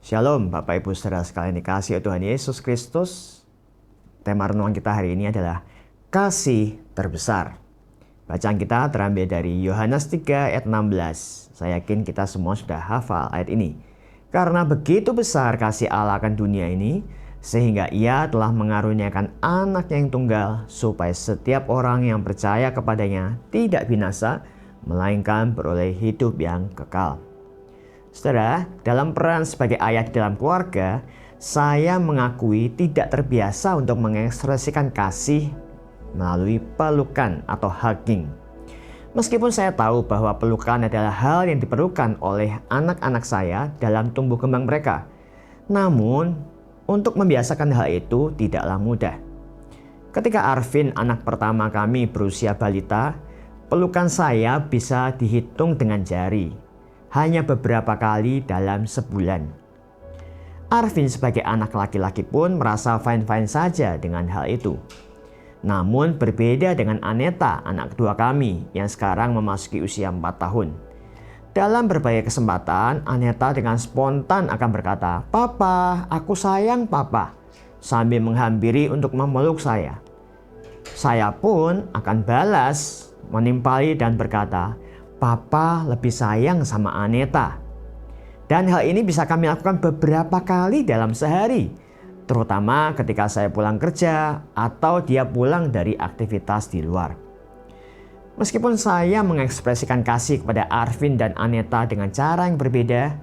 Shalom Bapak Ibu Saudara sekalian dikasihi Tuhan Yesus Kristus. Tema renungan kita hari ini adalah kasih terbesar. Bacaan kita terambil dari Yohanes 3 ayat 16. Saya yakin kita semua sudah hafal ayat ini. Karena begitu besar kasih Allah akan dunia ini, sehingga Ia telah mengaruniakan anak yang tunggal, supaya setiap orang yang percaya kepadanya tidak binasa, melainkan beroleh hidup yang kekal. Saudara, dalam peran sebagai ayah di dalam keluarga, saya mengakui tidak terbiasa untuk mengekspresikan kasih melalui pelukan atau hugging. Meskipun saya tahu bahwa pelukan adalah hal yang diperlukan oleh anak-anak saya dalam tumbuh kembang mereka. Namun, untuk membiasakan hal itu tidaklah mudah. Ketika Arvin, anak pertama kami, berusia balita, pelukan saya bisa dihitung dengan jari. Hanya beberapa kali dalam sebulan. Arvin sebagai anak laki-laki pun merasa fine-fine saja dengan hal itu. Namun berbeda dengan Aneta, anak kedua kami yang sekarang memasuki usia 4 tahun. Dalam berbagai kesempatan, Aneta dengan spontan akan berkata, "Papa, aku sayang Papa," sambil menghampiri untuk memeluk saya. Saya pun akan balas, menimpali dan berkata, "Papa lebih sayang sama Aneta." Dan hal ini bisa kami lakukan beberapa kali dalam sehari, terutama ketika saya pulang kerja atau dia pulang dari aktivitas di luar. Meskipun saya mengekspresikan kasih kepada Arvin dan Aneta dengan cara yang berbeda,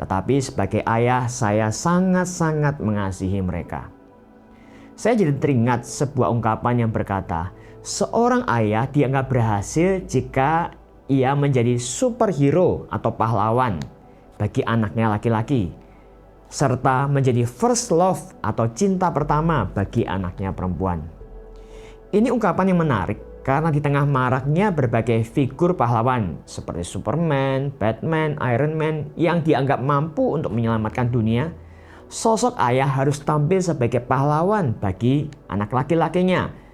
tetapi sebagai ayah saya sangat-sangat mengasihi mereka. Saya jadi teringat sebuah ungkapan yang berkata, seorang ayah dianggap berhasil jika ia menjadi superhero atau pahlawan bagi anaknya laki-laki, serta menjadi first love atau cinta pertama bagi anaknya perempuan. Ini ungkapan yang menarik karena di tengah maraknya berbagai figur pahlawan seperti Superman, Batman, Iron Man yang dianggap mampu untuk menyelamatkan dunia, sosok ayah harus tampil sebagai pahlawan bagi anak laki-lakinya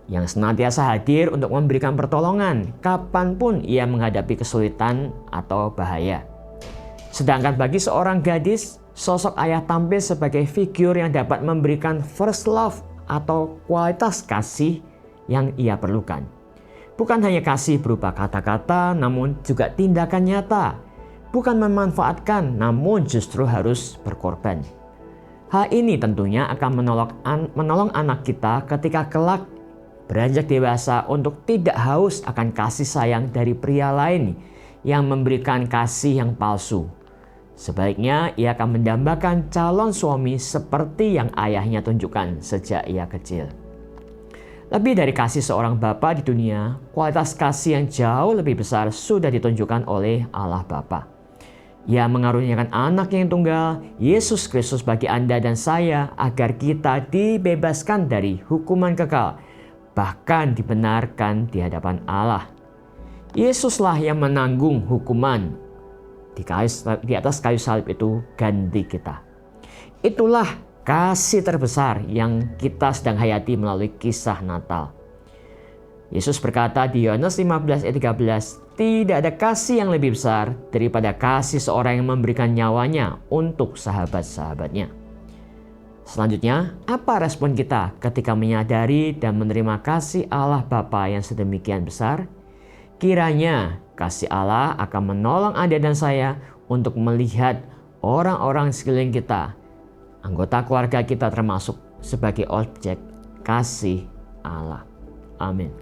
yang senantiasa hadir untuk memberikan pertolongan kapanpun ia menghadapi kesulitan atau bahaya. Sedangkan bagi seorang gadis, sosok ayah tampil sebagai figur yang dapat memberikan first love atau kualitas kasih yang ia perlukan. Bukan hanya kasih berupa kata-kata, namun juga tindakan nyata. Bukan memanfaatkan, namun justru harus berkorban. Hal ini tentunya akan menolong anak kita ketika kelak beranjak dewasa untuk tidak haus akan kasih sayang dari pria lain yang memberikan kasih yang palsu. Sebaliknya ia akan mendambakan calon suami seperti yang ayahnya tunjukkan sejak ia kecil. Lebih dari kasih seorang bapa di dunia, kualitas kasih yang jauh lebih besar sudah ditunjukkan oleh Allah Bapa. Ia mengaruniakan anak yang tunggal, Yesus Kristus bagi Anda dan saya agar kita dibebaskan dari hukuman kekal, bahkan dibenarkan di hadapan Allah. Yesuslah yang menanggung hukuman di atas kayu salib itu ganti kita. Itulah kasih terbesar yang kita sedang hayati melalui kisah Natal. Yesus berkata di Yohanes 15 ayat 13, "Tidak ada kasih yang lebih besar daripada kasih seorang yang memberikan nyawanya untuk sahabat-sahabatnya." Selanjutnya, apa respon kita ketika menyadari dan menerima kasih Allah Bapa yang sedemikian besar? Kiranya kasih Allah akan menolong Anda dan saya untuk melihat orang-orang sekeliling kita, anggota keluarga kita termasuk, sebagai objek kasih Allah. Amin.